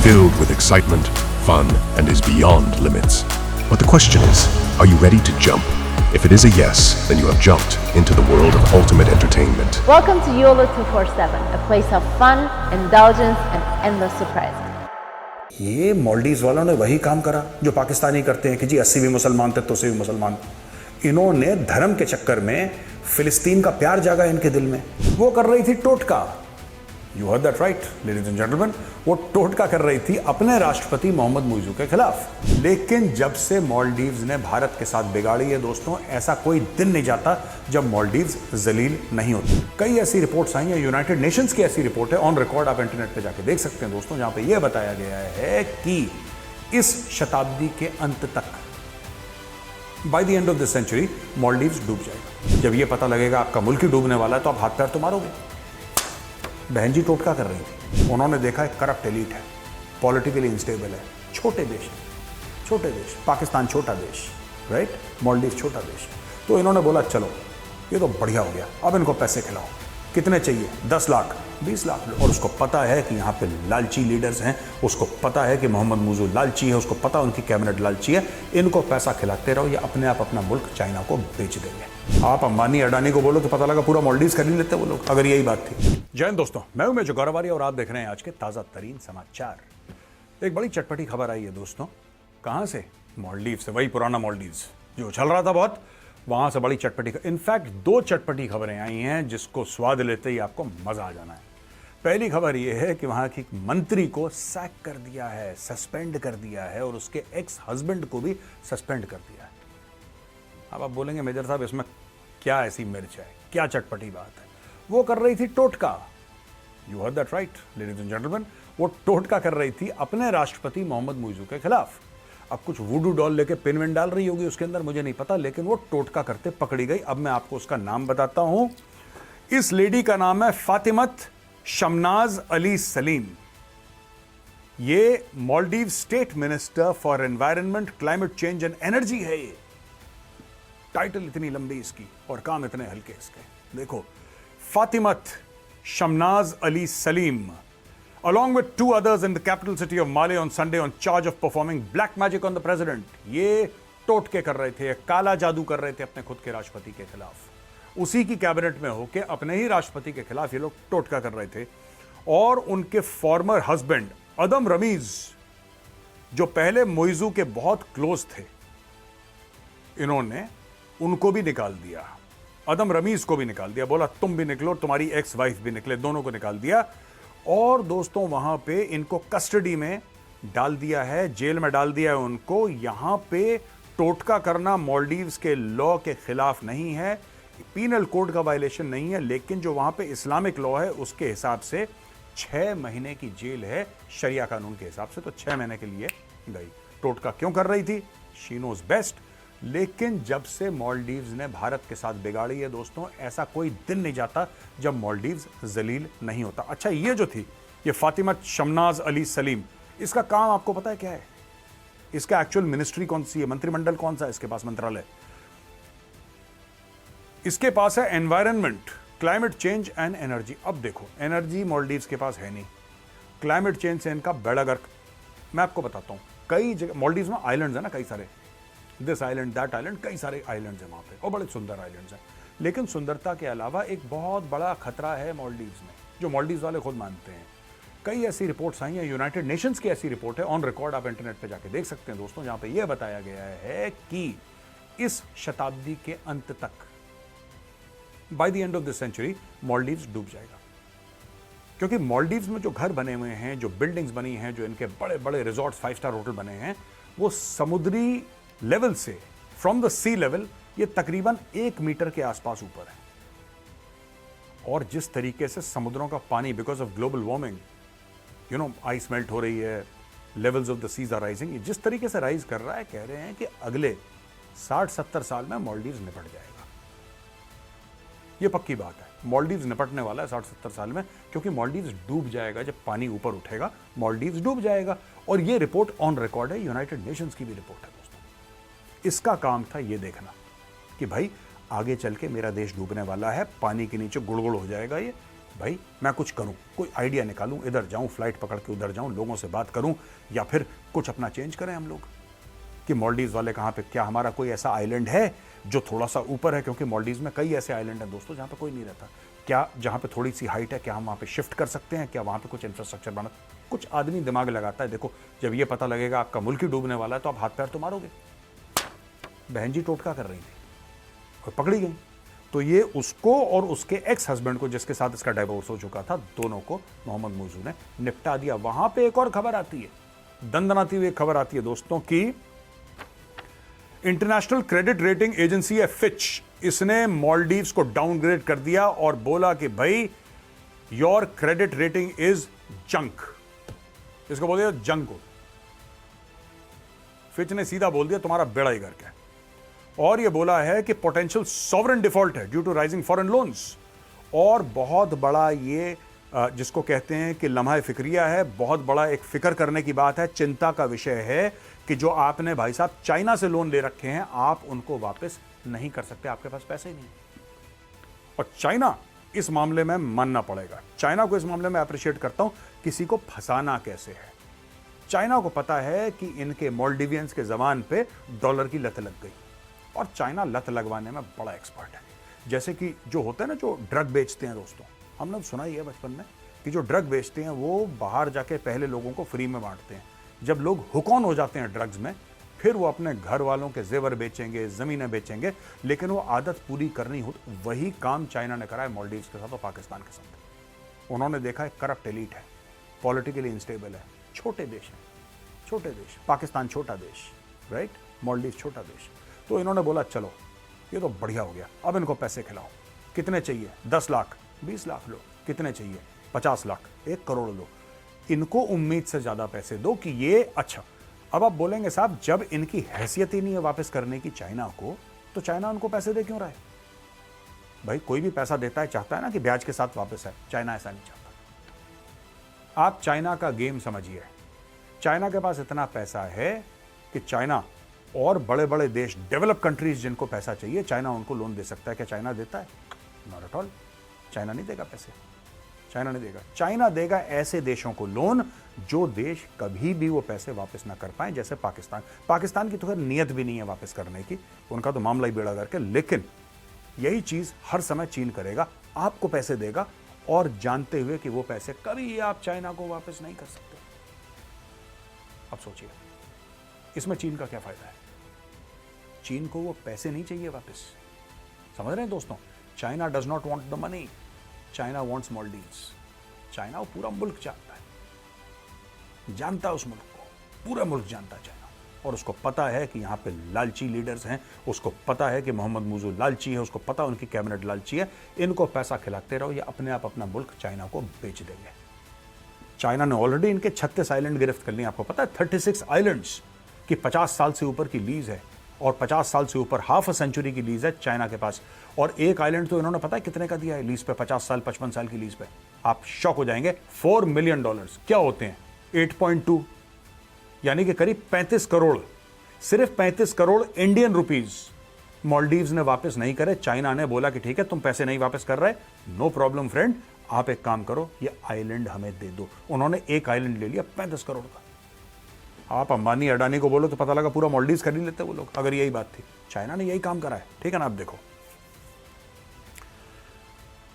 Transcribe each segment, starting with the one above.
filled with excitement, fun, and is beyond limits. But the question is, are you ready to jump? If it is a yes, then you have jumped into the world of ultimate entertainment. Welcome to YOLO 247, a place of fun, indulgence, and endless surprises. ये मालदीव्स वालों ने वही काम करा जो पाकिस्तानी करते हैं कि जी 80 भी मुसलमान थे तो 80 भी मुसलमान। इन्होंने धर्म के चक्कर में फिलिस्तीन का प्यार जागा इनके दिल में। वो कर रही थी टोटका। You heard that right ladies and gentleman, वो टोटका कर रही थी अपने राष्ट्रपति मोहम्मद मुइज़ू के खिलाफ। लेकिन जब से मालदीव्स ने भारत के साथ बिगाड़ी है दोस्तों, ऐसा कोई दिन नहीं जाता जब मालदीव्स जलील नहीं होती। कई ऐसी रिपोर्ट्स आई हैं, यूनाइटेड नेशंस की ऐसी रिपोर्ट है, ऑन रिकॉर्ड आप इंटरनेट पे जाके देख सकते हैं दोस्तों, जहां पे यह बताया गया है कि इस शताब्दी के अंत तक, by the end of the century, Maldives डूब जाएगा। जब यह पता लगेगा आपका मुल्क ही डूबने वाला है तो आप हाथ पैर तो मारोगे। बहन जी टोटका कर रही थी। उन्होंने देखा है करप्ट एलीट है, पॉलिटिकली इंस्टेबल है, छोटे देश, पाकिस्तान छोटा देश, राइट, मालदीव छोटा देश। तो इन्होंने बोला चलो ये तो बढ़िया हो गया, अब इनको पैसे खिलाओ। कितने चाहिए? 10 लाख, 20 लाख। और उसको पता है कि यहाँ पे लालची लीडर्स हैं, उसको पता है कि मोहम्मद मुइज़ू लालची है, उसको पता है उनकी कैबिनेट लालची है। इनको पैसा खिलाते रहो, ये अपने आप अपना मुल्क चाइना को बेच देंगे। आप अंबानी अडानी को बोलो तो पता लगा पूरा मालदीव्स खरीद लेते वो लोग, अगर यही बात थी। जय हिंद दोस्तों, मैं हूं मेजर गौरव और आप देख रहे हैं आज के ताज़ा तरीन समाचार। एक बड़ी चटपटी खबर आई है दोस्तों। कहाँ से? मालदीव से, वही पुराना मालदीव्स जो चल रहा था बहुत, वहां से बड़ी चटपटी। इनफैक्ट 2 चटपटी खबरें आई हैं जिसको स्वाद लेते ही आपको मजा आ जाना है। पहली खबर यह है कि वहां की मंत्री को सैक कर दिया है, सस्पेंड कर दिया है, और उसके एक्स हस्बैंड को भी सस्पेंड कर दिया है। अब आप बोलेंगे मेजर साहब इसमें क्या ऐसी मिर्च है, क्या चटपटी बात है? वो कर रही थी टोटका। You heard that right ladies and gentleman, वो टोटका कर रही थी अपने राष्ट्रपति मोहम्मद मुइज़ू के खिलाफ। अब कुछ वुडू डॉल लेके पिन विन डाल रही होगी उसके अंदर, मुझे नहीं पता, लेकिन वो टोटका करते पकड़ी गई। अब मैं आपको उसका नाम बताता हूं। इस लेडी का नाम है फातिमत शमनाज अली सलीम। ये Maldives state minister for environment, climate change and energy है। ये टाइटल इतनी लंबी इसकी और काम इतने हल्के इसके। देखो, Fathimath शमनाज Ali Salim along with 2 others in the capital city of Male on Sunday on charge of performing black magic on the president. ये टोटके कर रहे थे, काला जादू कर रहे थे अपने खुद के राष्ट्रपति के खिलाफ। उसी की कैबिनेट में होके अपने ही राष्ट्रपति के खिलाफ ये लोग टोटका कर रहे थे। और उनके फॉर्मर हस्बैंड अदम रमीज, जो पहले मुइज़ू के बहुत क्लोज थे, इन्होंने उनको भी निकाल दिया। अदम रमीज को भी निकाल दिया, बोला तुम भी निकलो, तुम्हारी एक्स वाइफ भी निकले, दोनों को निकाल दिया। और दोस्तों वहां पे इनको कस्टडी में डाल दिया है, जेल में डाल दिया है उनको। यहां पे टोटका करना मालदीव्स के लॉ के खिलाफ नहीं है, पीनल कोड का वायलेशन नहीं है, लेकिन जो वहां पे इस्लामिक लॉ है उसके हिसाब से 6 महीने की जेल है, शरिया कानून के हिसाब से। तो 6 महीने के लिए गई। टोटका क्यों कर रही थी? She knows best. लेकिन जब से मालदीव्स ने भारत के साथ बिगाड़ी है दोस्तों, ऐसा कोई दिन नहीं जाता जब मालदीव्स जलील नहीं होता। अच्छा, ये जो थी, ये फातिमत शमनाज अली सलीम, इसका काम आपको पता है क्या है? इसका एक्चुअल मिनिस्ट्री कौन सी है, मंत्रिमंडल कौन सा है इसके पास, मंत्रालय? इसके पास है environment, climate change and energy. अब देखो, एनर्जी मालदीव्स के पास है नहीं, क्लाइमेट चेंज से इनका बेड़ा गर्क। मैं आपको बताता हूं, कई जगह मालदीव्स में आइलैंड्स है ना, कई सारे, दिस आइलैंड दैट आइलैंड, कई सारे आइलैंड्स हैं वहां पे, और बड़े सुंदर आइलैंड्स हैं। लेकिन सुंदरता के अलावा एक बहुत बड़ा खतरा है मालदीव्स में, जो मालदीव्स वाले खुद मानते हैं। कई ऐसी रिपोर्ट्स आई हैं, यूनाइटेड नेशंस की ऐसी रिपोर्ट है, ऑन रिकॉर्ड आप इंटरनेट पे जाके देख सकते हैं दोस्तों, जहां पे यह बताया गया है कि इस शताब्दी के अंत तक, by the end of the century, Maldives डूब जाएगा। क्योंकि मालदीव्स में जो घर बने हुए हैं, जो बिल्डिंग्स बनी हैं, जो इनके बड़े बड़े रिजॉर्ट्स, 5 स्टार होटल बने हैं, वो समुद्री लेवल से, फ्रॉम द सी लेवल, ये तकरीबन 1 मीटर के आसपास ऊपर है। और जिस तरीके से समुद्रों का पानी, because of global warming, you know, ice melt हो रही है, levels of the seas are rising, जिस तरीके से राइज कर रहा है, कह रहे हैं कि अगले 60-70 साल में मालदीव्स निपट जाएगा। ये पक्की बात है, मालदीव्स निपटने वाला है 60-70 साल में, क्योंकि मालदीव्स डूब जाएगा। जब पानी ऊपर उठेगा, मालदीव्स डूब जाएगा। और ये रिपोर्ट ऑन रिकॉर्ड है, यूनाइटेड नेशंस की भी रिपोर्ट है दोस्तों। इसका काम था ये देखना कि भाई आगे चल के मेरा देश डूबने वाला है, पानी के नीचे गुड़गुड़ हो जाएगा ये, भाई मैं कुछ करूं, कोई आइडिया निकालूं, इधर जाऊं, फ्लाइट पकड़ के उधर जाऊं, लोगों से बात करूं, या फिर कुछ अपना चेंज करें हम लोग कि मालदीव्स वाले कहां पे, क्या हमारा कोई ऐसा आइलैंड है जो थोड़ा सा ऊपर है, क्योंकि मालदीव्स में कई ऐसे आइलैंड हैं दोस्तों जहां पे कोई नहीं रहता, क्या जहां पे थोड़ी सी हाइट है, क्या हम वहां पे शिफ्ट कर सकते हैं, क्या वहां पे कुछ इंफ्रास्ट्रक्चर बना। कुछ आदमी दिमाग लगाता है। देखो जब ये पता लगेगा आपका मुल्क ही डूबने वाला है तो आप हाथ पैर तो मारोगे। बहन जी टोटका कर रही थी और पकड़ी गई। तो ये उसको और उसके एक्स हस्बैंड को, जिसके साथ इसका डाइवोर्स हो चुका था, दोनों को मोहम्मद मुइज़ ने निपटा दिया। वहां पे एक और खबर आती है, दंदनाती हुई खबर आती है दोस्तों की इंटरनेशनल क्रेडिट रेटिंग एजेंसी है फिच, इसने मालदीव्स को डाउनग्रेड कर दिया और बोला कि भाई your credit rating is junk. इसको बोल दिया जंक को। फिच ने सीधा बोल दिया तुम्हारा बेड़ा ही गर्क है। और यह बोला है कि पोटेंशियल सॉवरेन डिफॉल्ट है due to rising foreign loans. और बहुत बड़ा ये जिसको कहते हैं कि लम्हा फिक्रिया है, बहुत बड़ा एक फिक्र करने की बात है, चिंता का विषय है कि जो आपने भाई साहब चाइना से लोन ले रखे हैं आप उनको वापस नहीं कर सकते, आपके पास पैसे ही नहीं। और चाइना इस मामले में मानना पड़ेगा, चाइना को इस मामले में अप्रिशिएट करता हूं, किसी को फंसाना कैसे है। चाइना को पता है कि इनके मालदीवियंस के जबान पे डॉलर की लत लग गई और चाइना लत लगवाने में बड़ा एक्सपर्ट है। जैसे कि जो होते हैं ना, जो ड्रग बेचते हैं दोस्तों, हमने सुना ही है बचपन में कि जो ड्रग बेचते हैं वो बाहर जाके पहले लोगों को फ्री में बांटते हैं। जब लोग हुक ऑन हो जाते हैं ड्रग्स में, फिर वो अपने घर वालों के जेवर बेचेंगे, जमीनें बेचेंगे, लेकिन वो आदत पूरी करनी हो। वही काम चाइना ने करा है मालदीव्स के साथ और पाकिस्तान के साथ। उन्होंने देखा है करप्ट एलीट है, पॉलिटिकली इंस्टेबल है, छोटे देश हैं, छोटे देश, पाकिस्तान छोटा देश, राइट, मालदीव्स छोटा देश। तो इन्होंने बोला चलो ये तो बढ़िया हो गया, अब इनको पैसे खिलाओ। कितने चाहिए? 10 लाख, 20 लाख लो। कितने चाहिए? 50 लाख, 1 करोड़ लो। इनको उम्मीद से ज्यादा पैसे दो कि ये अच्छा। अब आप बोलेंगे साहब जब इनकी हैसियत ही नहीं है वापस करने की चाइना को, तो चाइना उनको पैसे दे क्यों रहा है? भाई कोई भी पैसा देता है चाहता है ना कि ब्याज के साथ वापस है, चाइना ऐसा नहीं चाहता। आप चाइना का गेम समझिए। चाइना के पास इतना पैसा है कि चाइना और बड़े बड़े देश, डेवलप कंट्रीज जिनको पैसा चाहिए, चाइना उनको लोन दे सकता है। क्या चाइना देता है? Not at all. चाइना नहीं देगा पैसे, चाइना नहीं देगा। चाइना देगा ऐसे देशों को लोन जो देश कभी भी वो पैसे वापस ना कर पाए, जैसे पाकिस्तान। पाकिस्तान की तो खैर नियत भी नहीं है वापस करने की, उनका तो मामला ही बेड़ा करके, लेकिन यही चीज हर समय चीन करेगा, आपको पैसे देगा और जानते हुए कि वो पैसे कभी आप चाइना को वापस नहीं कर सकते। अब सोचिए इसमें चीन का क्या फायदा है? चीन को वो पैसे नहीं चाहिए वापस, समझ रहे हैं दोस्तों? China does not want the money, China wants Maldives. China वो पूरा मुल्क जानता है उस मुल्क को, पूरा मुल्क जानता है चाइना। और उसको पता है कि यहाँ पे लालची लीडर्स हैं, उसको पता है कि मोहम्मद मुइज़ लालची है, उसको पता उनकी कैबिनेट लालची है। इनको पैसा खिलाते रहो, ये अपने आप अपना मुल्क चाइना को बेच देंगे। चाइना ने ऑलरेडी इनके 36 आइलैंड गिरफ्त कर लिए, आपको पता है 36 आइलैंड्स की 50 साल से ऊपर की लीज है और 50 साल से ऊपर हाफ अ सेंचुरी की लीज है चाइना के पास। और एक आइलैंड तो इन्होंने पता है कितने का दिया है लीज पे? 50 साल 55 साल की लीज पे। आप शॉक हो जाएंगे। $4 मिलियन क्या होते हैं? 8.2 यानी कि करीब 35 करोड़, सिर्फ 35 करोड़ इंडियन रुपीज मालदीव्स ने वापस नहीं करे। चाइना ने बोला कि ठीक है तुम पैसे नहीं वापस कर रहे, नो प्रॉब्लम फ्रेंड, आप एक काम करो ये आइलैंड हमें दे दो। उन्होंने एक आइलैंड ले लिया 35 करोड़ का। आप अंबानी अडानी को बोलो तो पता लगा पूरा मालदीव्स खरीद लेते वो लोग, अगर यही बात थी। चाइना ने यही काम करा है, ठीक है ना? आप देखो,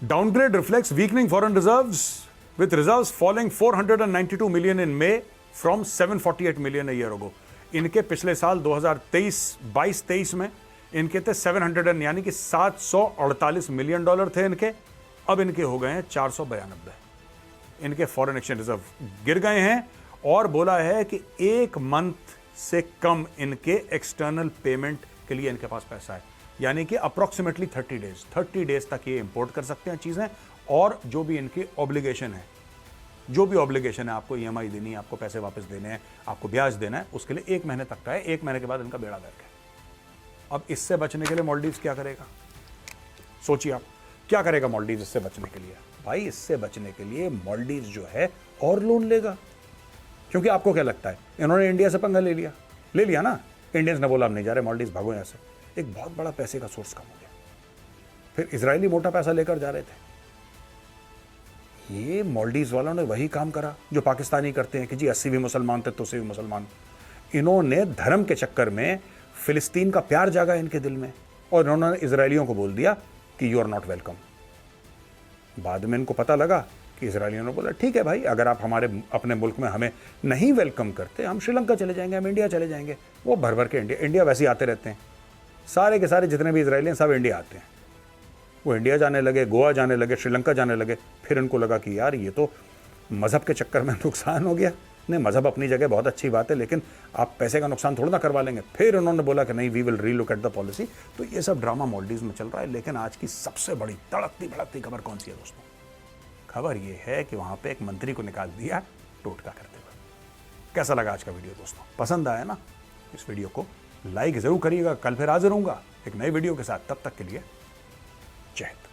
downgrade reflects weakening foreign reserves with reserves falling 492 million in may from 748 million a year ago. इनके पिछले साल 2022-23 में इनके थे 700 यानी कि $748 मिलियन थे इनके, अब इनके हो गए हैं 492। इनके फॉरेन एक्सचेंज रिजर्व गिर गए हैं और बोला है कि 1 मंथ से कम इनके एक्सटर्नल पेमेंट के लिए इनके पास पैसा है, यानी कि अप्रोक्सीमेटली 30 डेज तक ये इंपोर्ट कर सकते हैं चीजें। और जो भी इनकी ऑब्लिगेशन है, जो भी ऑब्लिगेशन है, आपको ईएमआई देनी है, आपको पैसे वापस देने हैं, आपको ब्याज देना है, उसके लिए 1 महीने तक का है। 1 महीने के बाद इनका बेड़ा गर्क है। अब इससे बचने के लिए मालदीव्स क्या करेगा? सोचिए आप, क्या करेगा मालदीव्स इससे बचने के लिए? भाई इससे बचने के लिए मालदीव्स जो है और लोन लेगा, क्योंकि आपको क्या लगता है इन्होंने इंडिया से पंगा ले लिया ना? इंडियंस ने बोला हम नहीं जा रहे मालदीव्स, भागो यहां से। एक बहुत बड़ा पैसे का सोर्स कम हो गया। फिर इजरायली मोटा पैसा लेकर जा रहे थे, ये मालदीव्स वालों ने वही काम करा जो पाकिस्तानी करते हैं कि जी 80 भी मुसलमान थे तो से भी मुसलमान। इन्होंने धर्म के चक्कर में फिलिस्तीन का प्यार जागा इनके दिल में और इन्होंने इजरायलियों को बोल दिया कि यू आर नॉट वेलकम। बाद में इनको पता लगा कि इजरायलियों ने बोला ठीक है भाई, अगर आप हमारे अपने मुल्क में हमें नहीं वेलकम करते, हम श्रीलंका चले जाएंगे, हम इंडिया चले जाएंगे। वो भर भर के इंडिया वैसे ही आते रहते हैं, सारे के सारे जितने भी इजरायली हैं सब इंडिया आते हैं। वो इंडिया जाने लगे, गोवा जाने लगे, श्रीलंका जाने लगे। फिर इनको लगा कि यार ये तो मज़हब के चक्कर में नुकसान हो गया। नहीं, मज़हब अपनी जगह बहुत अच्छी बात है, लेकिन आप पैसे का नुकसान थोड़ा ना करवा लेंगे। फिर उन्होंने बोला कि नहीं, we will relook at the policy. तो ये सब ड्रामा मालदीव्स में चल रहा है। लेकिन आज की सबसे बड़ी तड़कती भड़कती खबर कौन सी है दोस्तों? खबर ये है कि वहाँ पे एक मंत्री को निकाल दिया टोटका करते हुए। कैसा लगा आज का वीडियो दोस्तों? पसंद आया ना? इस वीडियो को लाइक ज़रूर करिएगा। कल फिर हाजिर होऊंगा एक नए वीडियो के साथ। तब तक के लिए जय हिंद।